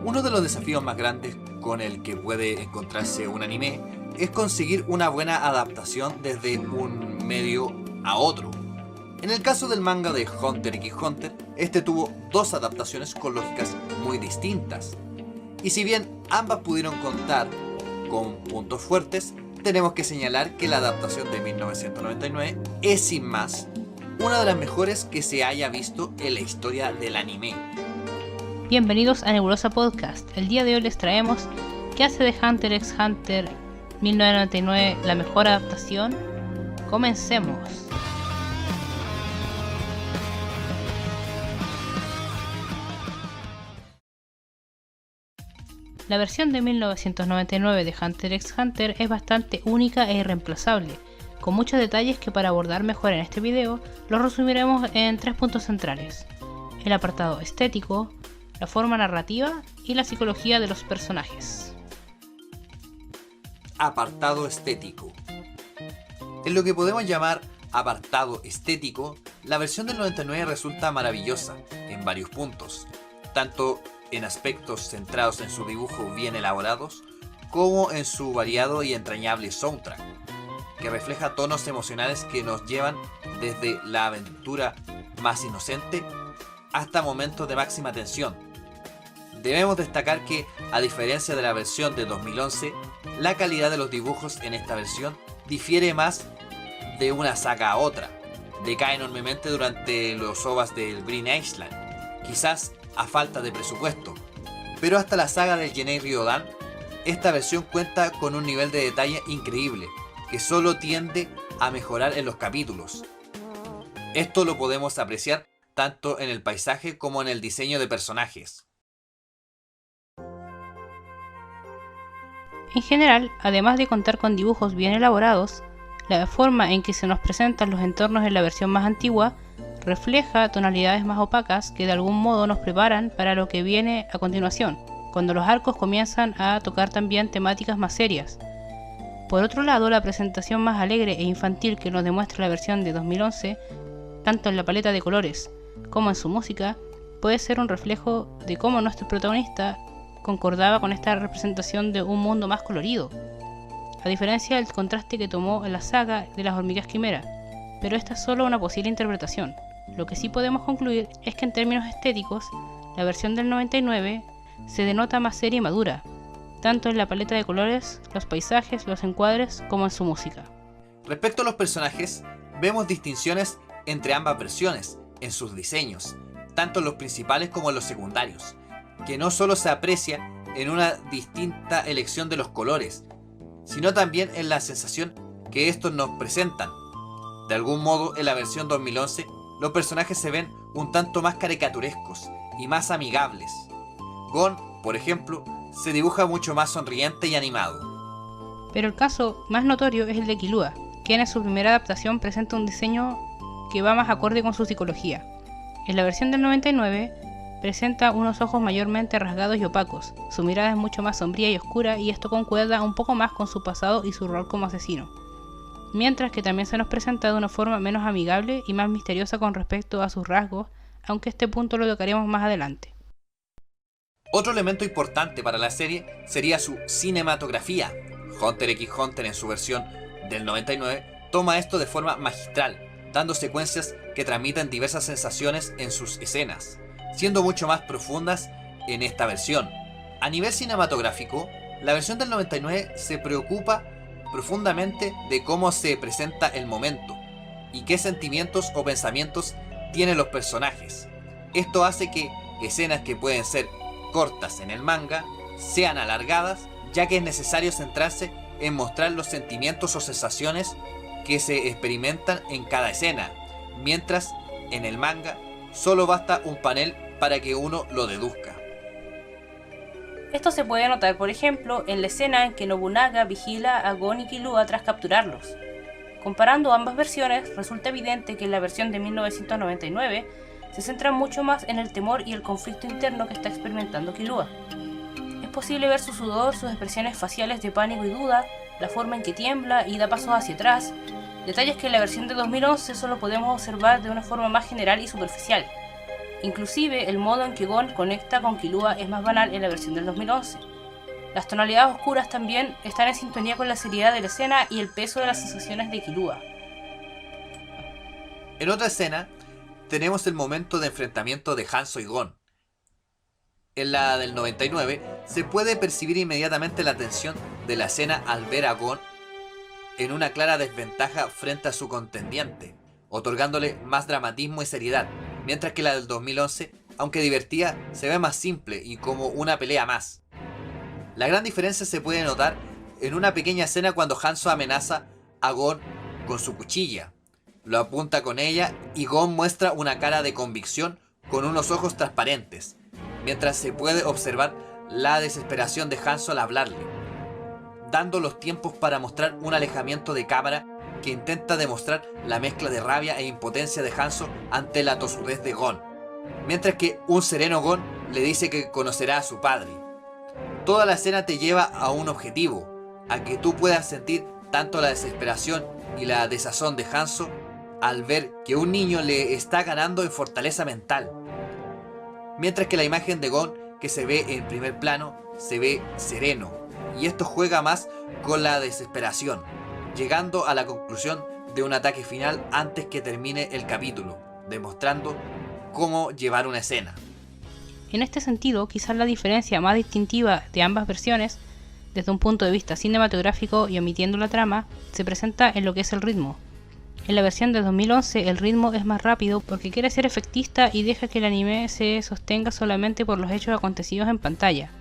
Uno de los desafíos más grandes con el que puede encontrarse un anime es conseguir una buena adaptación desde un medio a otro. En el caso del manga de Hunter x Hunter, este tuvo dos adaptaciones con lógicas muy distintas. Y si bien ambas pudieron contar con puntos fuertes, tenemos que señalar que la adaptación de 1999 es sin más una de las mejores que se haya visto en la historia del anime. Bienvenidos a Nebulosa Podcast. El día de hoy les traemos ¿qué hace de Hunter x Hunter 1999 la mejor adaptación? Comencemos. La versión de 1999 de Hunter x Hunter es bastante única e irreemplazable, con muchos detalles que para abordar mejor en este video los resumiremos en 3 puntos centrales: el apartado estético, la forma narrativa y la psicología de los personajes. Apartado estético. En lo que podemos llamar apartado estético, la versión del 99 resulta maravillosa en varios puntos, tanto en aspectos centrados en su dibujo bien elaborados, como en su variado y entrañable soundtrack, que refleja tonos emocionales que nos llevan desde la aventura más inocente hasta momentos de máxima tensión. Debemos destacar que, a diferencia de la versión de 2011, la calidad de los dibujos en esta versión difiere más de una saga a otra. Decae enormemente durante los OVAs del Green Island, quizás a falta de presupuesto, pero hasta la saga del Genei Ryodan, esta versión cuenta con un nivel de detalle increíble, que solo tiende a mejorar en los capítulos. Esto lo podemos apreciar tanto en el paisaje como en el diseño de personajes. En general, además de contar con dibujos bien elaborados, la forma en que se nos presentan los entornos en la versión más antigua refleja tonalidades más opacas que de algún modo nos preparan para lo que viene a continuación, cuando los arcos comienzan a tocar también temáticas más serias. Por otro lado, la presentación más alegre e infantil que nos demuestra la versión de 2011, tanto en la paleta de colores como en su música, puede ser un reflejo de cómo nuestro protagonista concordaba con esta representación de un mundo más colorido, a diferencia del contraste que tomó en la saga de las hormigas quimera, pero esta es solo una posible interpretación. Lo que sí podemos concluir es que en términos estéticos, la versión del 99 se denota más seria y madura, tanto en la paleta de colores, los paisajes, los encuadres, como en su música. Respecto a los personajes, vemos distinciones entre ambas versiones en sus diseños, tanto en los principales como en los secundarios, que no solo se aprecia en una distinta elección de los colores, sino también en la sensación que estos nos presentan. De algún modo, en la versión 2011, los personajes se ven un tanto más caricaturescos y más amigables. Gon, por ejemplo, se dibuja mucho más sonriente y animado. Pero el caso más notorio es el de Killua, quien en su primera adaptación presenta un diseño que va más acorde con su psicología. En la versión del 99 presenta unos ojos mayormente rasgados y opacos, su mirada es mucho más sombría y oscura y esto concuerda un poco más con su pasado y su rol como asesino. Mientras que también se nos presenta de una forma menos amigable y más misteriosa con respecto a sus rasgos, aunque este punto lo tocaremos más adelante. Otro elemento importante para la serie sería su cinematografía. Hunter x Hunter en su versión del 99 toma esto de forma magistral, dando secuencias que transmiten diversas sensaciones en sus escenas, siendo mucho más profundas en esta versión. A nivel cinematográfico, la versión del 99 se preocupa profundamente de cómo se presenta el momento y qué sentimientos o pensamientos tienen los personajes. Esto hace que escenas que pueden ser cortas en el manga sean alargadas, ya que es necesario centrarse en mostrar los sentimientos o sensaciones que se experimentan en cada escena, mientras en el manga solo basta un panel para que uno lo deduzca. Esto se puede notar, por ejemplo, en la escena en que Nobunaga vigila a Gon y Killua tras capturarlos. Comparando ambas versiones, resulta evidente que en la versión de 1999 se centra mucho más en el temor y el conflicto interno que está experimentando Killua. Es posible ver su sudor, sus expresiones faciales de pánico y duda, la forma en que tiembla y da pasos hacia atrás, detalles que en la versión de 2011 solo podemos observar de una forma más general y superficial. Inclusive, el modo en que Gon conecta con Killua es más banal en la versión del 2011. Las tonalidades oscuras también están en sintonía con la seriedad de la escena y el peso de las sensaciones de Killua. En otra escena, tenemos el momento de enfrentamiento de Hanzo y Gon. En la del 99, se puede percibir inmediatamente la tensión de la escena al ver a Gon en una clara desventaja frente a su contendiente, otorgándole más dramatismo y seriedad, mientras que la del 2011, aunque divertida, se ve más simple y como una pelea más. La gran diferencia se puede notar en una pequeña escena cuando Hanzo amenaza a Gon con su cuchilla. Lo apunta con ella y Gon muestra una cara de convicción con unos ojos transparentes, mientras se puede observar la desesperación de Hanzo al hablarle, dando los tiempos para mostrar un alejamiento de cámara que intenta demostrar la mezcla de rabia e impotencia de Hanzo ante la tosudez de Gon, mientras que un sereno Gon le dice que conocerá a su padre. Toda la escena te lleva a un objetivo, a que tú puedas sentir tanto la desesperación y la desazón de Hanzo al ver que un niño le está ganando en fortaleza mental, mientras que la imagen de Gon que se ve en primer plano se ve sereno, y esto juega más con la desesperación, llegando a la conclusión de un ataque final antes que termine el capítulo, demostrando cómo llevar una escena. En este sentido, quizás la diferencia más distintiva de ambas versiones, desde un punto de vista cinematográfico y omitiendo la trama, se presenta en lo que es el ritmo. En la versión de 2011 el ritmo es más rápido porque quiere ser efectista y deja que el anime se sostenga solamente por los hechos acontecidos en pantalla,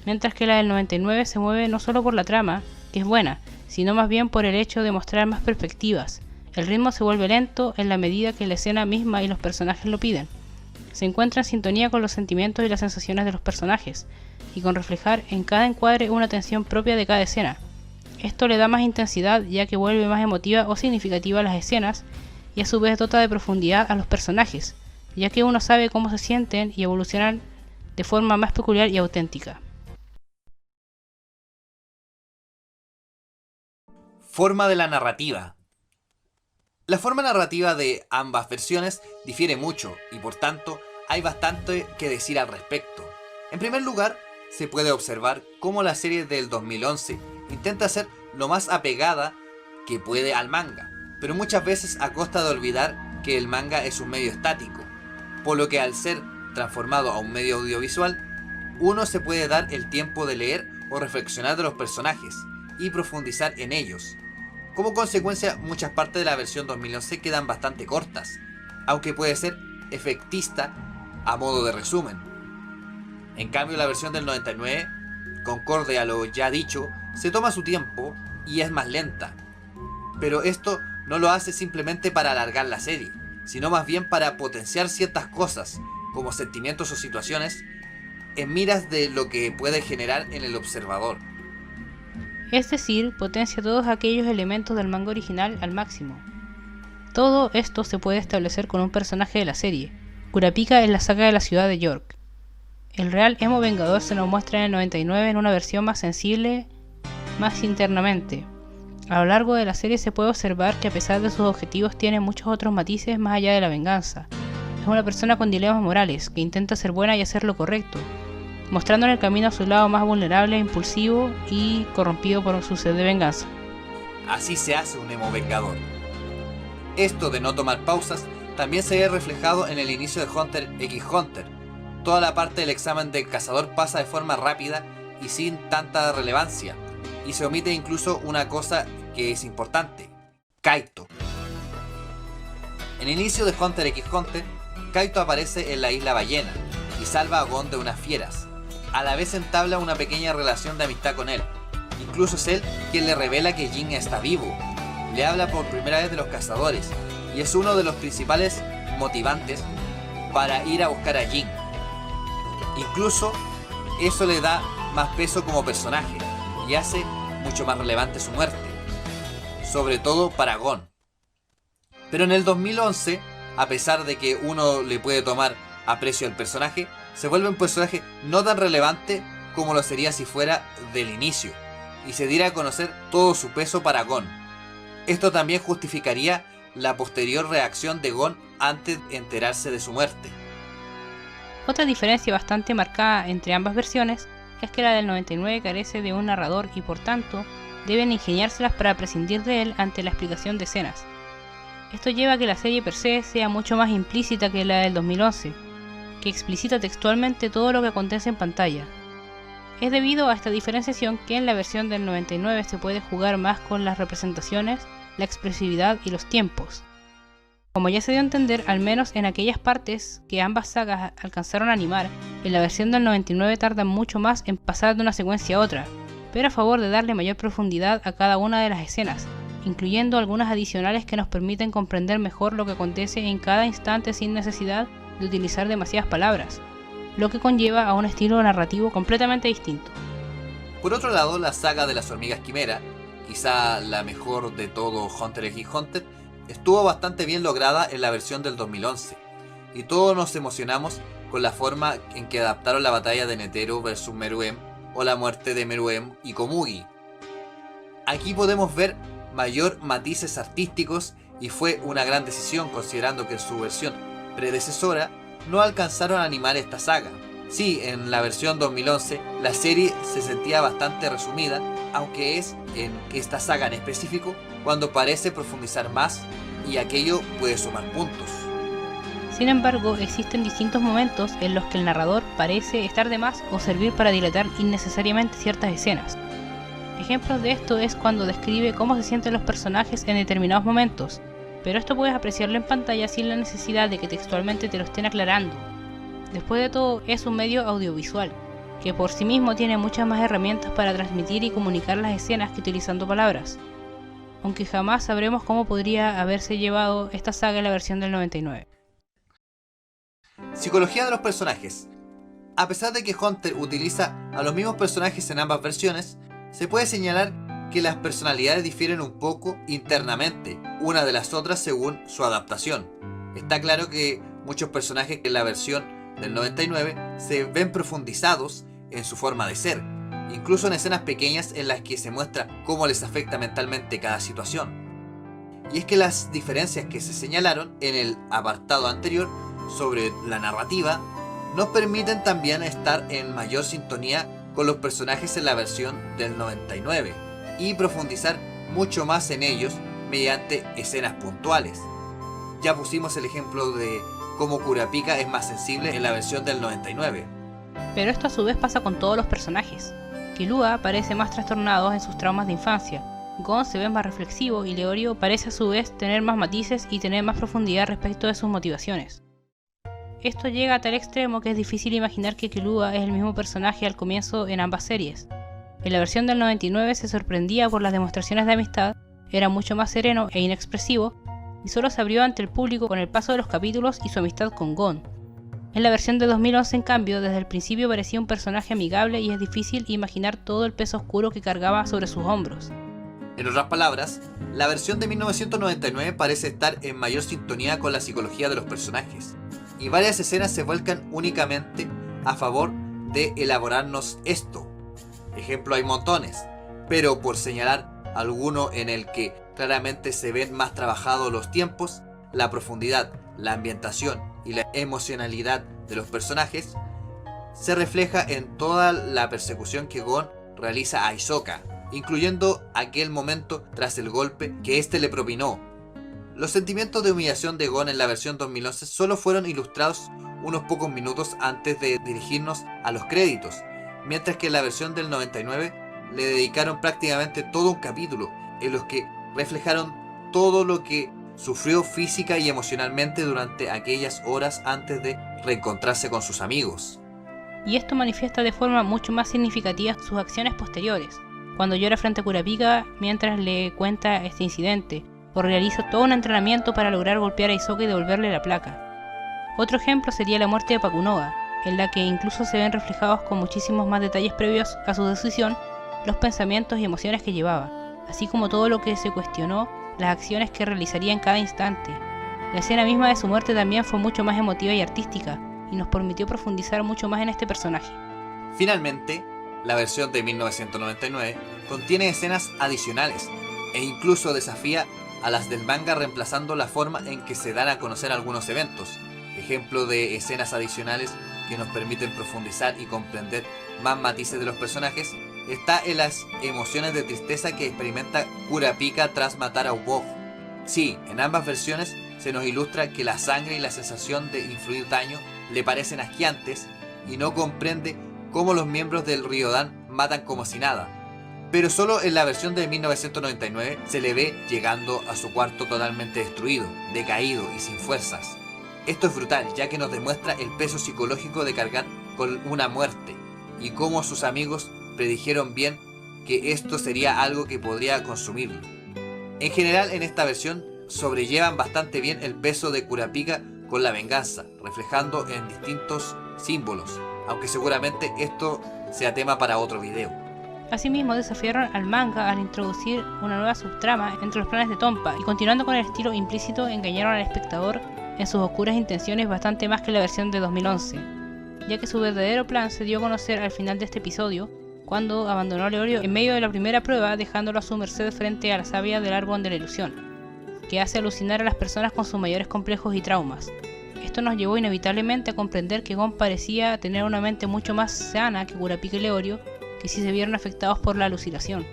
mientras que la del 99 se mueve no solo por la trama, que es buena, sino más bien por el hecho de mostrar más perspectivas. El ritmo se vuelve lento en la medida que la escena misma y los personajes lo piden. Se encuentra en sintonía con los sentimientos y las sensaciones de los personajes, y con reflejar en cada encuadre una tensión propia de cada escena. Esto le da más intensidad ya que vuelve más emotiva o significativa las escenas y a su vez dota de profundidad a los personajes, ya que uno sabe cómo se sienten y evolucionan de forma más peculiar y auténtica. Forma de la narrativa. La forma narrativa de ambas versiones difiere mucho y por tanto hay bastante que decir al respecto. En primer lugar, se puede observar cómo la serie del 2011 intenta ser lo más apegada que puede al manga, pero muchas veces a costa de olvidar que el manga es un medio estático, por lo que al ser transformado a un medio audiovisual, uno se puede dar el tiempo de leer o reflexionar de los personajes y profundizar en ellos. Como consecuencia, muchas partes de la versión 2011 quedan bastante cortas, aunque puede ser efectista a modo de resumen. En cambio, la versión del 99, concorde a lo ya dicho, se toma su tiempo y es más lenta. Pero esto no lo hace simplemente para alargar la serie, sino más bien para potenciar ciertas cosas, como sentimientos o situaciones, en miras de lo que puede generar en el observador. Es decir, potencia todos aquellos elementos del manga original al máximo. Todo esto se puede establecer con un personaje de la serie, Kurapika en la saga de la ciudad de York. El real emo vengador se nos muestra en el 99 en una versión más sensible, más internamente. A lo largo de la serie se puede observar que a pesar de sus objetivos tiene muchos otros matices más allá de la venganza. Es una persona con dilemas morales, que intenta ser buena y hacer lo correcto, mostrando en el camino a su lado más vulnerable, impulsivo y corrompido por su sed de venganza. Así se hace un emo vengador. Esto de no tomar pausas también se ve reflejado en el inicio de Hunter x Hunter. Toda la parte del examen del cazador pasa de forma rápida y sin tanta relevancia, y se omite incluso una cosa que es importante: Kaito. En el inicio de Hunter x Hunter, Kaito aparece en la isla ballena y salva a Gon de unas fieras. A la vez entabla una pequeña relación de amistad con él. Incluso es él quien le revela que Jin está vivo. Le habla por primera vez de los cazadores y es uno de los principales motivantes para ir a buscar a Jin. Incluso eso le da más peso como personaje y hace mucho más relevante su muerte, sobre todo para Gon. Pero en el 2011, a pesar de que uno le puede tomar aprecio al personaje, se vuelve un personaje no tan relevante como lo sería si fuera del inicio, y se diera a conocer todo su peso para Gon. Esto también justificaría la posterior reacción de Gon antes de enterarse de su muerte. Otra diferencia bastante marcada entre ambas versiones es que la del 99 carece de un narrador y por tanto deben ingeniárselas para prescindir de él ante la explicación de escenas. Esto lleva a que la serie per se sea mucho más implícita que la del 2011, que explicita textualmente todo lo que acontece en pantalla. Es debido a esta diferenciación que en la versión del 99 se puede jugar más con las representaciones, la expresividad y los tiempos. Como ya se dio a entender, al menos en aquellas partes que ambas sagas alcanzaron a animar, en la versión del 99 tardan mucho más en pasar de una secuencia a otra, pero a favor de darle mayor profundidad a cada una de las escenas, incluyendo algunas adicionales que nos permiten comprender mejor lo que acontece en cada instante sin necesidad de utilizar demasiadas palabras, lo que conlleva a un estilo narrativo completamente distinto. Por otro lado, la saga de las hormigas quimera, quizá la mejor de todo Hunter x Hunter, estuvo bastante bien lograda en la versión del 2011, y todos nos emocionamos con la forma en que adaptaron la batalla de Netero vs Meruem o la muerte de Meruem y Komugi. Aquí podemos ver mayor matices artísticos y fue una gran decisión considerando que en su versión predecesora no alcanzaron a animar esta saga. Sí, en la versión 2011 la serie se sentía bastante resumida, aunque es en esta saga en específico cuando parece profundizar más y aquello puede sumar puntos. Sin embargo, existen distintos momentos en los que el narrador parece estar de más o servir para dilatar innecesariamente ciertas escenas. Ejemplos de esto es cuando describe cómo se sienten los personajes en determinados momentos, pero esto puedes apreciarlo en pantalla sin la necesidad de que textualmente te lo estén aclarando. Después de todo, es un medio audiovisual, que por sí mismo tiene muchas más herramientas para transmitir y comunicar las escenas que utilizando palabras, aunque jamás sabremos cómo podría haberse llevado esta saga en la versión del 99. Psicología de los personajes. A pesar de que Hunter utiliza a los mismos personajes en ambas versiones, se puede señalar que las personalidades difieren un poco internamente, una de las otras según su adaptación. Está claro que muchos personajes en la versión del 99 se ven profundizados en su forma de ser, incluso en escenas pequeñas en las que se muestra cómo les afecta mentalmente cada situación. Y es que las diferencias que se señalaron en el apartado anterior sobre la narrativa nos permiten también estar en mayor sintonía con los personajes en la versión del 99 y profundizar mucho más en ellos mediante escenas puntuales. Ya pusimos el ejemplo de cómo Kurapika es más sensible en la versión del 99. Pero esto a su vez pasa con todos los personajes. Killua parece más trastornado en sus traumas de infancia, Gon se ve más reflexivo y Leorio parece a su vez tener más matices y tener más profundidad respecto de sus motivaciones. Esto llega a tal extremo que es difícil imaginar que Killua es el mismo personaje al comienzo en ambas series. En la versión del 99 se sorprendía por las demostraciones de amistad, era mucho más sereno e inexpresivo, y solo se abrió ante el público con el paso de los capítulos y su amistad con Gon. En la versión de 2011, en cambio, desde el principio parecía un personaje amigable y es difícil imaginar todo el peso oscuro que cargaba sobre sus hombros. En otras palabras, la versión de 1999 parece estar en mayor sintonía con la psicología de los personajes, y varias escenas se vuelcan únicamente a favor de elaborarnos esto. Ejemplo hay montones, pero por señalar alguno en el que claramente se ven más trabajados los tiempos, la profundidad, la ambientación y la emocionalidad de los personajes, se refleja en toda la persecución que Gon realiza a Hisoka, incluyendo aquel momento tras el golpe que éste le propinó. Los sentimientos de humillación de Gon en la versión 2011 solo fueron ilustrados unos pocos minutos antes de dirigirnos a los créditos, mientras que en la versión del 99 le dedicaron prácticamente todo un capítulo en los que reflejaron todo lo que sufrió física y emocionalmente durante aquellas horas antes de reencontrarse con sus amigos. Y esto manifiesta de forma mucho más significativa sus acciones posteriores, cuando llora frente a Kurapika mientras le cuenta este incidente, o realiza todo un entrenamiento para lograr golpear a Hisoka y devolverle la placa. Otro ejemplo sería la muerte de Pakunoga, en la que incluso se ven reflejados con muchísimos más detalles previos a su decisión los pensamientos y emociones que llevaba, así como todo lo que se cuestionó, las acciones que realizaría en cada instante. La escena misma de su muerte también fue mucho más emotiva y artística, y nos permitió profundizar mucho más en este personaje. Finalmente, la versión de 1999 contiene escenas adicionales e incluso desafía a las del manga reemplazando la forma en que se dan a conocer algunos eventos. Ejemplo de escenas adicionales que nos permiten profundizar y comprender más matices de los personajes está en las emociones de tristeza que experimenta Kurapika tras matar a Ubov. Sí, en ambas versiones se nos ilustra que la sangre y la sensación de infligir daño le parecen asqueantes y no comprende cómo los miembros del Ryodan matan como si nada. Pero solo en la versión de 1999 se le ve llegando a su cuarto totalmente destruido, decaído y sin fuerzas. Esto es brutal, ya que nos demuestra el peso psicológico de cargar con una muerte y cómo sus amigos predijeron bien que esto sería algo que podría consumirlo. En general, en esta versión sobrellevan bastante bien el peso de Kurapika con la venganza, reflejando en distintos símbolos, aunque seguramente esto sea tema para otro video. Asimismo, desafiaron al manga al introducir una nueva subtrama entre los planes de Tompa y, continuando con el estilo implícito, engañaron al espectador en sus oscuras intenciones bastante más que la versión de 2011, ya que su verdadero plan se dio a conocer al final de este episodio, cuando abandonó a Leorio en medio de la primera prueba, dejándolo a su merced frente a la savia del árbol de la ilusión, que hace alucinar a las personas con sus mayores complejos y traumas. Esto nos llevó inevitablemente a comprender que Gon parecía tener una mente mucho más sana que Kurapika y Leorio, que sí se vieron afectados por la alucinación.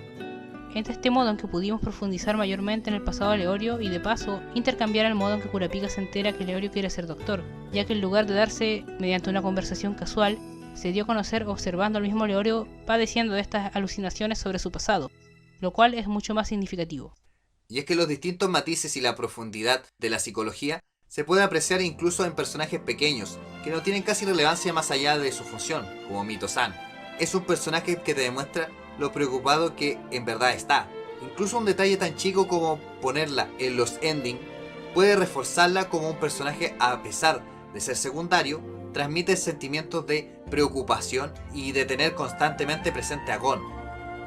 Es de este modo en que pudimos profundizar mayormente en el pasado de Leorio y, de paso, intercambiar el modo en que Kurapika se entera que Leorio quiere ser doctor, ya que en lugar de darse mediante una conversación casual, se dio a conocer observando al mismo Leorio padeciendo de estas alucinaciones sobre su pasado, lo cual es mucho más significativo. Y es que los distintos matices y la profundidad de la psicología se puede apreciar incluso en personajes pequeños, que no tienen casi relevancia más allá de su función, como Mito-san. Es un personaje que te demuestra lo preocupado que en verdad está. Incluso un detalle tan chico como ponerla en los endings puede reforzarla como un personaje a pesar de ser secundario, transmite sentimientos de preocupación y de tener constantemente presente a Gon.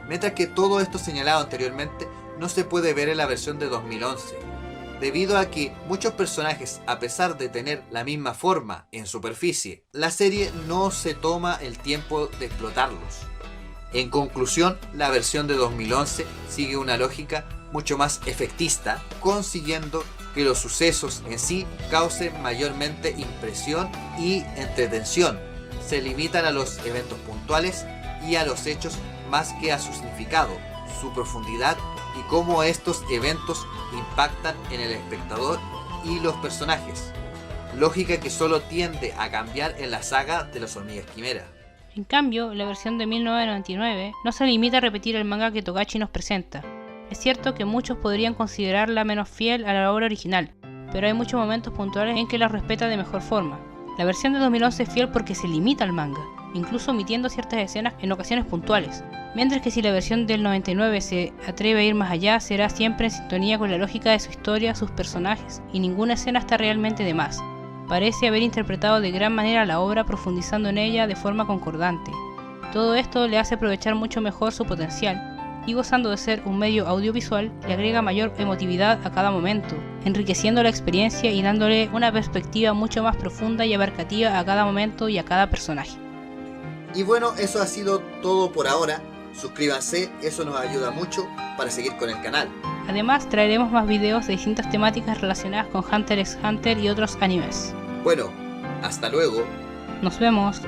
Mientras que todo esto señalado anteriormente no se puede ver en la versión de 2011, debido a que muchos personajes, a pesar de tener la misma forma en superficie, la serie no se toma el tiempo de explotarlos. En conclusión, la versión de 2011 sigue una lógica mucho más efectista, consiguiendo que los sucesos en sí causen mayormente impresión y entretención. Se limitan a los eventos puntuales y a los hechos más que a su significado, su profundidad y cómo estos eventos impactan en el espectador y los personajes. Lógica que solo tiende a cambiar en la saga de las hormigas quimera. En cambio, la versión de 1999 no se limita a repetir el manga que Togashi nos presenta. Es cierto que muchos podrían considerarla menos fiel a la obra original, pero hay muchos momentos puntuales en que la respeta de mejor forma. La versión de 2011 es fiel porque se limita al manga, incluso omitiendo ciertas escenas en ocasiones puntuales, mientras que si la versión del 99 se atreve a ir más allá, será siempre en sintonía con la lógica de su historia, sus personajes, y ninguna escena está realmente de más. Parece haber interpretado de gran manera la obra, profundizando en ella de forma concordante. Todo esto le hace aprovechar mucho mejor su potencial, y gozando de ser un medio audiovisual, le agrega mayor emotividad a cada momento, enriqueciendo la experiencia y dándole una perspectiva mucho más profunda y abarcativa a cada momento y a cada personaje. Y bueno, eso ha sido todo por ahora. Suscríbanse, eso nos ayuda mucho para seguir con el canal. Además, traeremos más videos de distintas temáticas relacionadas con Hunter x Hunter y otros animes. Bueno, hasta luego. Nos vemos.